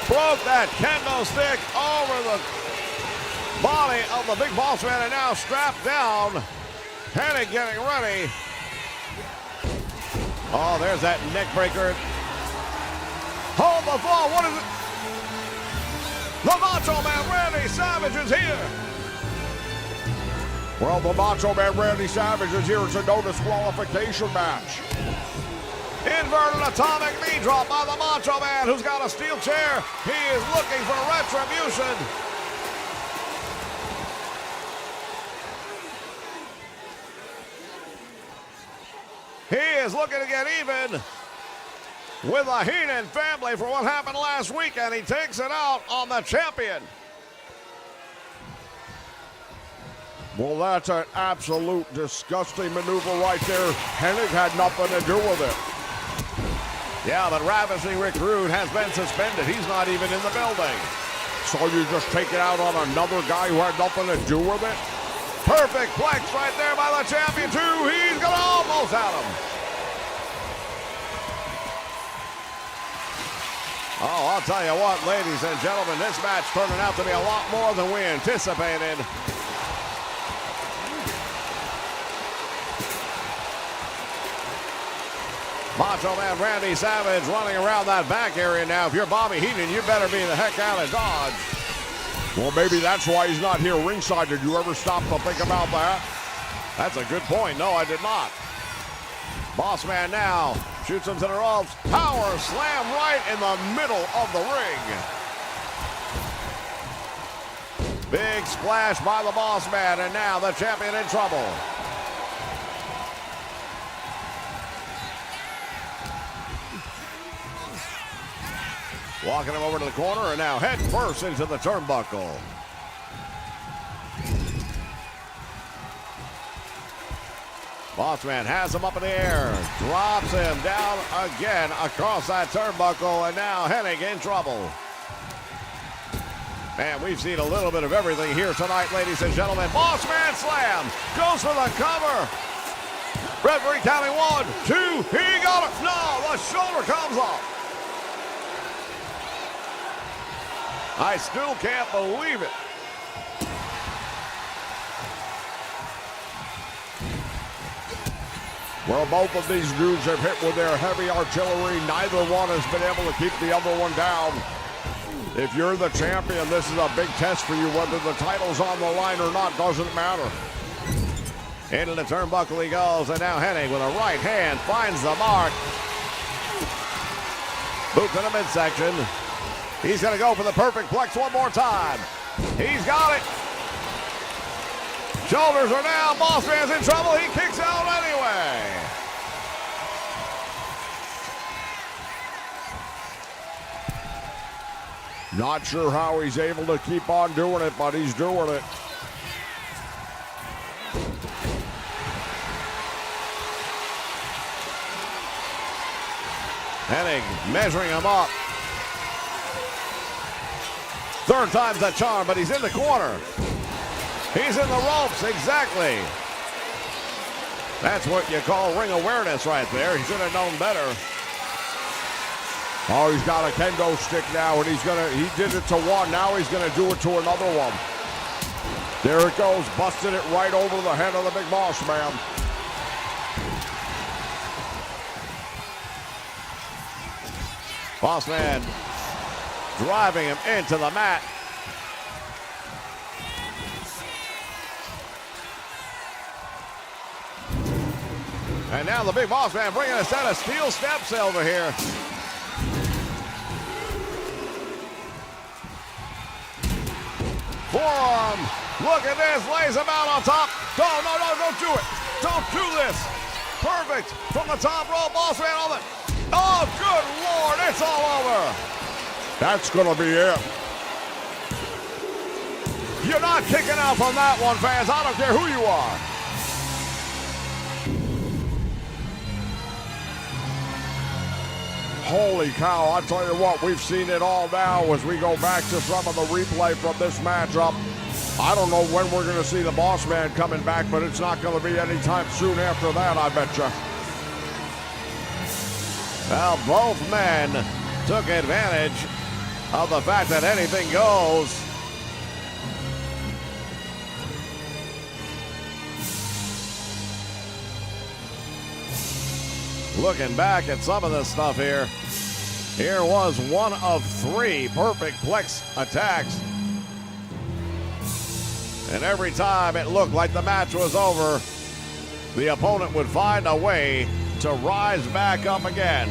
[SPEAKER 2] Broke that kendo stick over the body of the big boss man, and now strapped down. Hennig getting ready. Oh, there's that neck breaker. Hold the fall. What is it? The Macho Man Randy Savage is here.
[SPEAKER 4] Well, the Macho Man Randy Savage is here. It's a no disqualification match.
[SPEAKER 2] Inverted atomic knee drop by the Macho Man, who's got a steel chair. He is looking for retribution. He is looking to get even with the Heenan family for what happened last week, and he takes it out on the champion.
[SPEAKER 4] Well, that's an absolute disgusting maneuver right there. Hennig had nothing to do with it.
[SPEAKER 2] Yeah, but ravishing Rick Rude has been suspended. He's not even in the building.
[SPEAKER 4] So you just take it out on another guy who had nothing to do with it?
[SPEAKER 2] Perfect plex right there by the champion, too. He's going to almost have him. Oh, I'll tell you what, ladies and gentlemen, this match turning out to be a lot more than we anticipated. Macho Man Randy Savage running around that back area now. If you're Bobby Heenan, you better be the heck out of Dodge.
[SPEAKER 4] Well, maybe that's why he's not here ringside. Did you ever stop to think about that?
[SPEAKER 2] That's a good point. No, I did not. Boss Man now shoots him to the ropes. Power slam right in the middle of the ring. Big splash by the Boss Man, and now the champion in trouble. Walking him over to the corner, and now head first into the turnbuckle. Boss Man has him up in the air, drops him down again across that turnbuckle, and now Hennig in trouble. Man, we've seen a little bit of everything here tonight, ladies and gentlemen. Boss Man slam, goes for the cover. Referee counting 1, 2, he got it. No, the shoulder comes off. I still can't believe it.
[SPEAKER 4] Well, both of these dudes have hit with their heavy artillery. Neither one has been able to keep the other one down. If you're the champion, this is a big test for you. Whether the title's on the line or not doesn't matter.
[SPEAKER 2] Into the turnbuckle he goes, and now Hennig with a right hand finds the mark. Boot to the midsection. He's going to go for the perfect plex one more time. He's got it. Shoulders are down. Boss Man's in trouble. He kicks out anyway.
[SPEAKER 4] Not sure how he's able to keep on doing it, but he's doing it.
[SPEAKER 2] Hennig measuring him up. Third time's the charm, but he's in the corner. He's in the ropes, exactly. That's what you call ring awareness right there. He should have known better. Oh, he's got a kendo stick now, and he did it to one. Now he's gonna do it to another one. There it goes, busted it right over the head of the big boss man. Boss man driving him into the mat. And now the big boss man bringing a set of steel steps over here. Forearm. Look at this. Lays him out on top. No, don't do it. Don't do this. Perfect. From the top rope. Boss man on the... Oh, good Lord. It's all over. That's going to be it. You're not kicking out from that one, fans. I don't care who you are. Holy cow, I tell you what, we've seen it all now as we go back to some of the replay from this matchup. I don't know when we're going to see the boss man coming back, but it's not going to be anytime soon after that, I bet you. Well, both men took advantage of the fact that anything goes. Looking back at some of this stuff here, here was one of three perfect plex attacks. And every time it looked like the match was over, the opponent would find a way to rise back up again.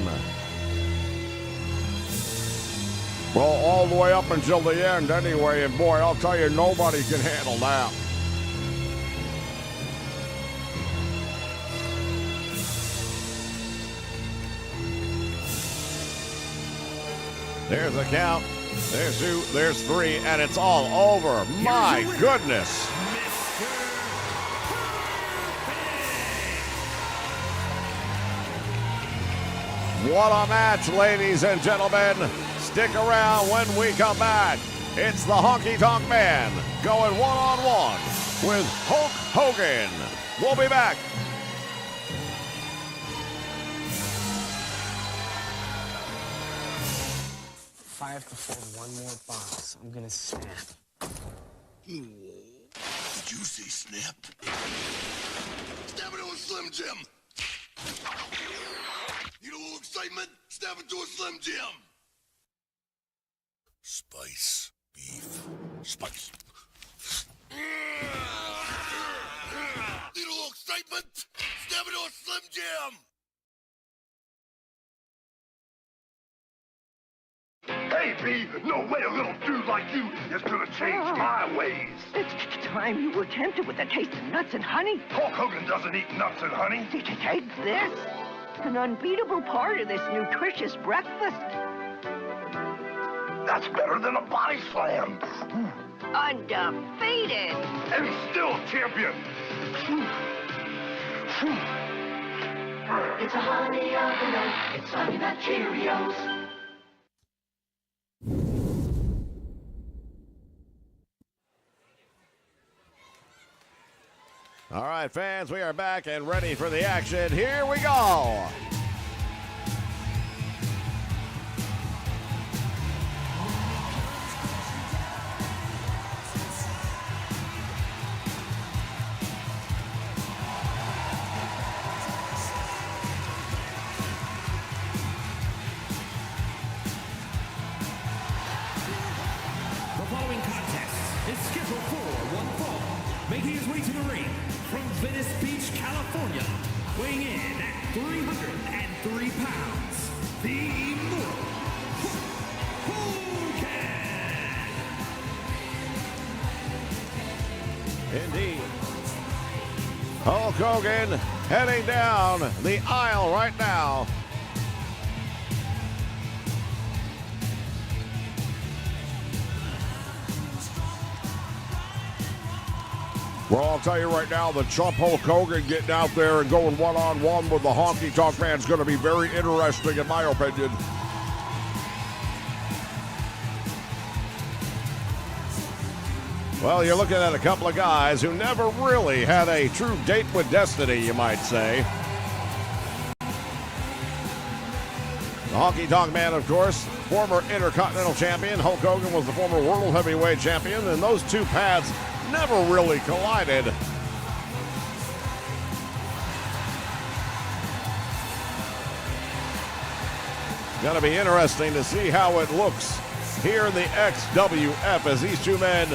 [SPEAKER 2] Well, all the way up until the end anyway, and boy, I'll tell you, nobody can handle that. There's a count. There's two, there's three, and it's all over. My goodness. What a match, ladies and gentlemen. Stick around when we come back. It's the Honky Tonk Man going one-on-one with Hulk Hogan. We'll be back.
[SPEAKER 9] If I have to fold one more box, I'm gonna snap.
[SPEAKER 6] Did you say snap? Stab it to a Slim Jim! Need a little excitement? Stab it to a Slim Jim! Spice. Beef. Spice. Need a little excitement? Stab it to a Slim Jim!
[SPEAKER 3] Hey, B, no way a little dude like you is gonna change my ways.
[SPEAKER 10] It's time you were tempted with a taste of nuts and honey.
[SPEAKER 3] Hulk Hogan doesn't eat nuts and honey.
[SPEAKER 10] Did you take this? An unbeatable part of this nutritious breakfast.
[SPEAKER 3] That's better than a body slam.
[SPEAKER 10] Undefeated.
[SPEAKER 3] And still champion.
[SPEAKER 11] It's a honey of the night. It's Honey Nut Cheerios.
[SPEAKER 2] All right, fans, we are back and ready for the action. Here we go.
[SPEAKER 7] The following contest is scheduled for one fall, making his way to the ring from Venice Beach, California, weighing in at 303 pounds, the Immortal Hogan!
[SPEAKER 2] Indeed. Hulk Hogan heading down the aisle right now. Well, I'll tell you right now, the chump Hulk Hogan getting out there and going one-on-one with the Honky Tonk Man is going to be very interesting, in my opinion. Well, you're looking at a couple of guys who never really had a true date with destiny, you might say. The Honky Tonk Man, of course, former Intercontinental Champion. Hulk Hogan was the former World Heavyweight Champion, and those two paths never really collided. Going to be interesting to see how it looks here in the XWF as these two men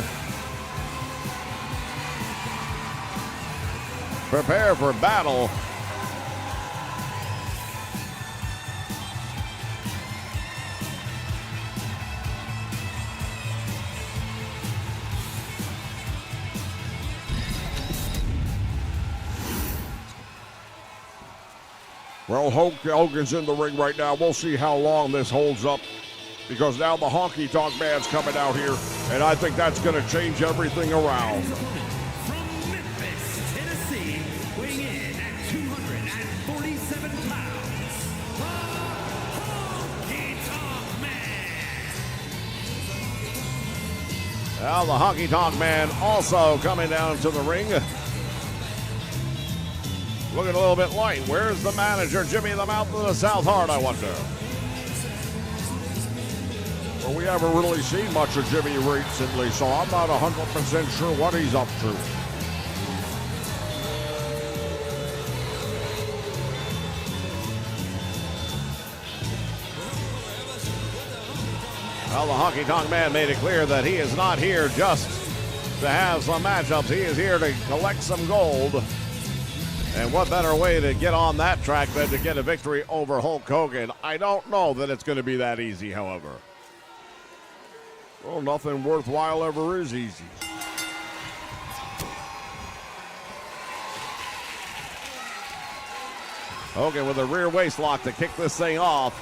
[SPEAKER 2] prepare for battle.
[SPEAKER 12] Well, Hogan's in the ring right now. We'll see how long this holds up, because now the Honky Tonk Man's coming out here, and I think that's going to change everything around.
[SPEAKER 7] From Memphis, Tennessee, weighing in at 247 pounds, the Honky Tonk Man.
[SPEAKER 2] Well, the Honky Tonk Man also coming down to the ring. Looking a little bit light. Where's the manager, Jimmy the Mouth of the South Heart, I wonder?
[SPEAKER 12] Well, we haven't really seen much of Jimmy recently, so I'm not 100% sure what he's up to.
[SPEAKER 2] Well, the Honky Tonk Man made it clear that he is not here just to have some matchups. He is here to collect some gold. And what better way to get on that track than to get a victory over Hulk Hogan? I don't know that it's going to be that easy, however.
[SPEAKER 12] Well, nothing worthwhile ever is easy.
[SPEAKER 2] Hogan with a rear waist lock to kick this thing off.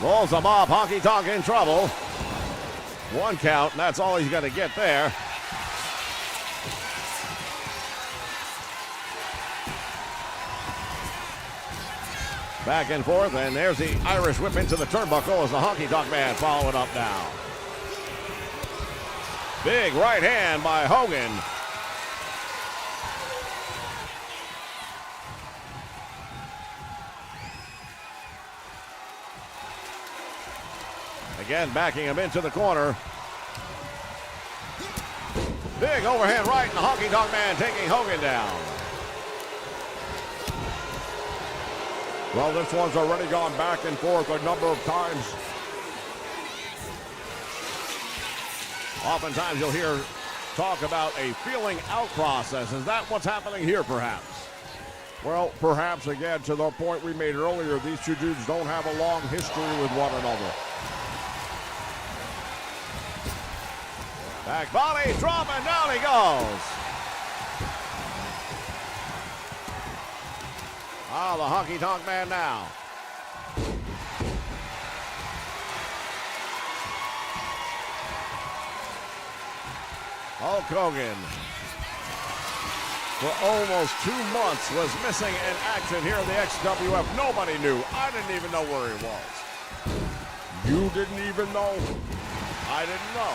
[SPEAKER 2] Rolls him up. Honky Tonk in trouble. One count, and that's all he's going to get there. Back and forth, and there's the Irish whip into the turnbuckle as the Honky Tonk Man following up now. Big right hand by Hogan. Again, backing him into the corner. Big overhand right, and the Honky Tonk Man taking Hogan down.
[SPEAKER 12] Well, this one's already gone back and forth a number of times.
[SPEAKER 2] Oftentimes you'll hear talk about a feeling out process. Is that what's happening here, perhaps?
[SPEAKER 12] Well, perhaps, again, to the point we made earlier, these two dudes don't have a long history with one another.
[SPEAKER 2] Back body drop, and down he goes. Ah, the Honky Tonk Man now. Hulk Hogan, for almost 2 months, was missing in action here in the XWF. Nobody knew. I didn't even know where he was.
[SPEAKER 12] You didn't even know?
[SPEAKER 2] I didn't know.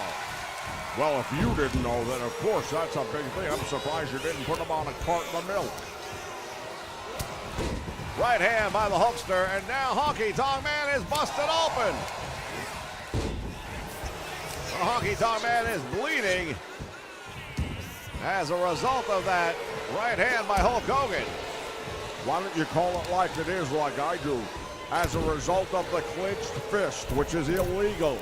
[SPEAKER 12] Well, if you didn't know, then of course that's a big thing. I'm surprised you didn't put him on a cart in the milk.
[SPEAKER 2] Right hand by the Hulkster, and now Honky Tonk Man is busted open. The Honky Tonk Man is bleeding as a result of that right hand by Hulk Hogan.
[SPEAKER 12] Why don't you call it like it is, like I do? As a result of the clenched fist, which is illegal.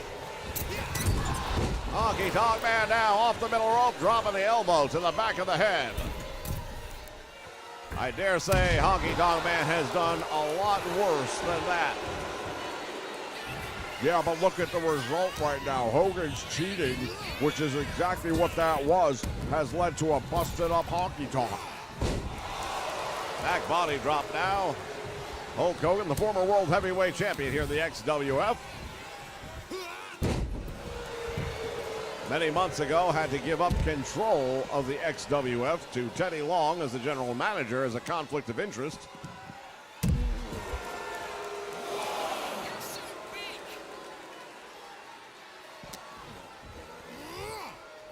[SPEAKER 2] Honky Tonk Man now off the middle rope, dropping the elbow to the back of the head. I dare say Honky Tonk Man has done a lot worse than that.
[SPEAKER 12] Yeah, but look at the result right now. Hogan's cheating, which is exactly what that was, has led to a busted up Honky Tonk.
[SPEAKER 2] Back body drop now. Hulk Hogan, the former World Heavyweight Champion here in the XWF. Many months ago, had to give up control of the XWF to Teddy Long as the general manager as a conflict of interest.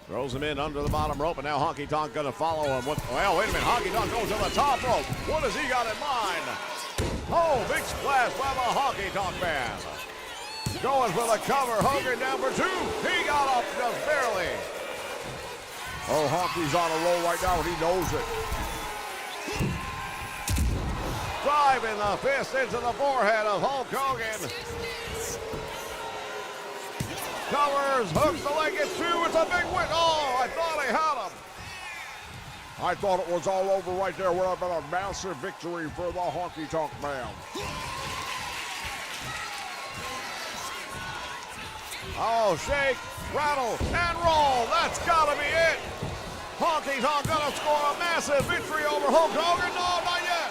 [SPEAKER 2] Throws him in under the bottom rope, and now Honky Tonk gonna follow him. Well, wait a minute. Honky Tonk goes to the top rope. What has he got in mind? Oh, big splash by the Honky Tonk man. Going for the cover. Hogan down for 2. He got up just barely.
[SPEAKER 12] Oh, Honky's on a roll right now, and he knows it.
[SPEAKER 2] Driving the fist into the forehead of Hulk Hogan. Covers, hooks the leg, gets 2. It's a big win. Oh, I thought he had him.
[SPEAKER 12] I thought it was all over right there. Would have been a massive victory for the Honky Tonk Man.
[SPEAKER 2] Oh, shake, rattle, and roll. That's got to be it. Honky Tonk gonna score a massive victory over Hulk Hogan. No, not yet.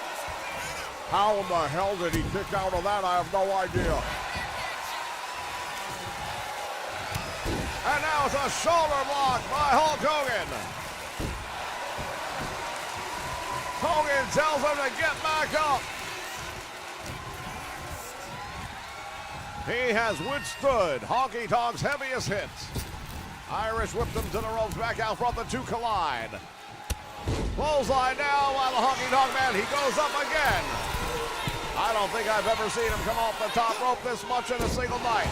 [SPEAKER 12] How in the hell did he kick out of that? I have no idea.
[SPEAKER 2] And now it's a shoulder block by Hulk Hogan. Hogan tells him to get back up. He has withstood Honky Tonk's heaviest hits. Irish whipped him to the ropes, back out front, the 2 collide. Bullseye now by the Honky Tonk Man. He goes up again. I don't think I've ever seen him come off the top rope this much in a single night.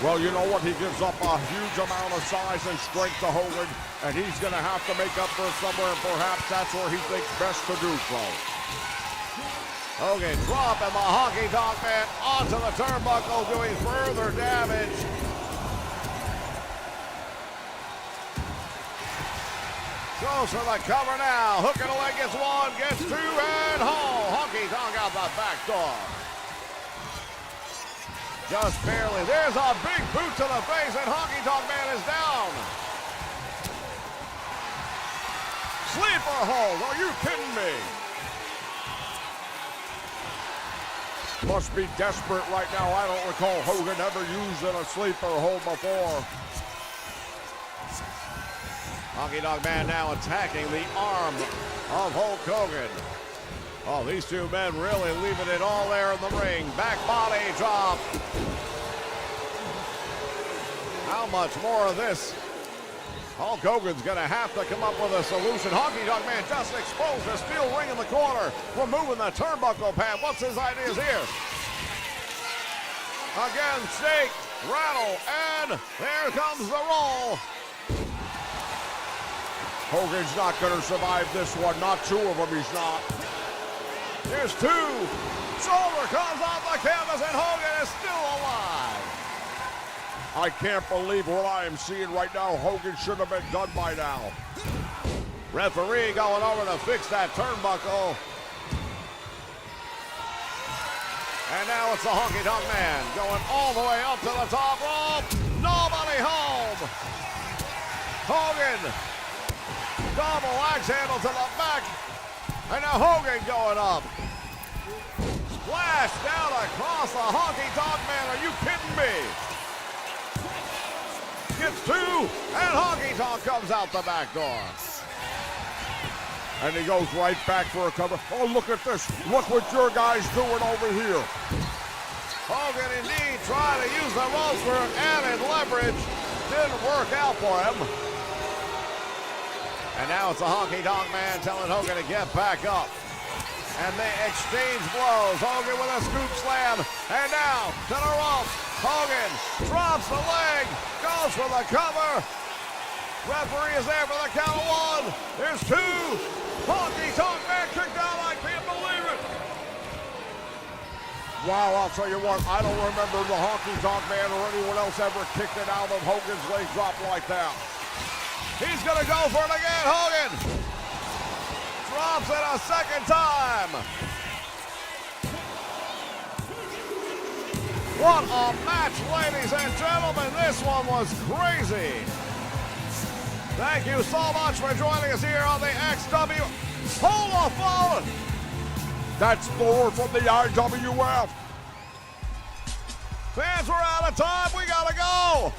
[SPEAKER 12] Well, you know what? He gives up a huge amount of size and strength to Hogan, and he's going to have to make up for it somewhere, and perhaps that's where he thinks best to do so.
[SPEAKER 2] Hogan dropping the Honky Tonk Man onto the turnbuckle, doing further damage. Goes for the cover now. Hook and a leg, gets 1, gets 2, and home. Honky Tonk out the back door. Just barely. There's a big boot to the face, and Honky Tonk Man is down. Sleeper hold. Are you kidding me?
[SPEAKER 12] Must be desperate right now. I don't recall Hogan ever using a sleeper hold before.
[SPEAKER 2] Honky Tonk Man now attacking the arm of Hulk Hogan. Oh, these 2 men really leaving it all there in the ring. Back body drop. How much more of this? Hulk Hogan's going to have to come up with a solution. Honky Tonk Man just exposed a steel ring in the corner, removing the turnbuckle pad. What's his ideas here? Again, shake, rattle, and there comes the roll.
[SPEAKER 12] Hogan's not going to survive this one. Not 2 of them, he's not.
[SPEAKER 2] Here's 2. Shoulder comes off the canvas, and Hogan is still alive.
[SPEAKER 12] I can't believe what I am seeing right now. Hogan should have been done by now.
[SPEAKER 2] Referee going over to fix that turnbuckle. And now it's the Honky Tonk Man going all the way up to the top rope. Nobody home. Hogan. Double axe handle to the back. And now Hogan going up. Splash down across the Honky Tonk Man. Are you kidding me? Gets 2, and Honky Tonk comes out the back door.
[SPEAKER 12] And he goes right back for a cover. Oh, look at this. Look what your guy's doing over here.
[SPEAKER 2] Hogan indeed tried to use the ropes for added leverage. Didn't work out for him. And now it's the Honky Tonk Man telling Hogan to get back up. And they exchange blows. Hogan with a scoop slam. And now to the ropes. Hogan drops the leg. Goes for the cover. Referee is there for the count of 1. There's 2. Honky Tonk Man kicked out. I can't believe it.
[SPEAKER 12] Wow, I'll tell you what. I don't remember the Honky Tonk Man or anyone else ever kicked it out of Hogan's leg drop like that.
[SPEAKER 2] He's going to go for it again. Hogan drops it a second time. What a match, ladies and gentlemen. This one was crazy. Thank you so much for joining us here on the XW Hall of Fame.
[SPEAKER 12] That's more from the IWF.
[SPEAKER 2] Fans, we're out of time. We got to go.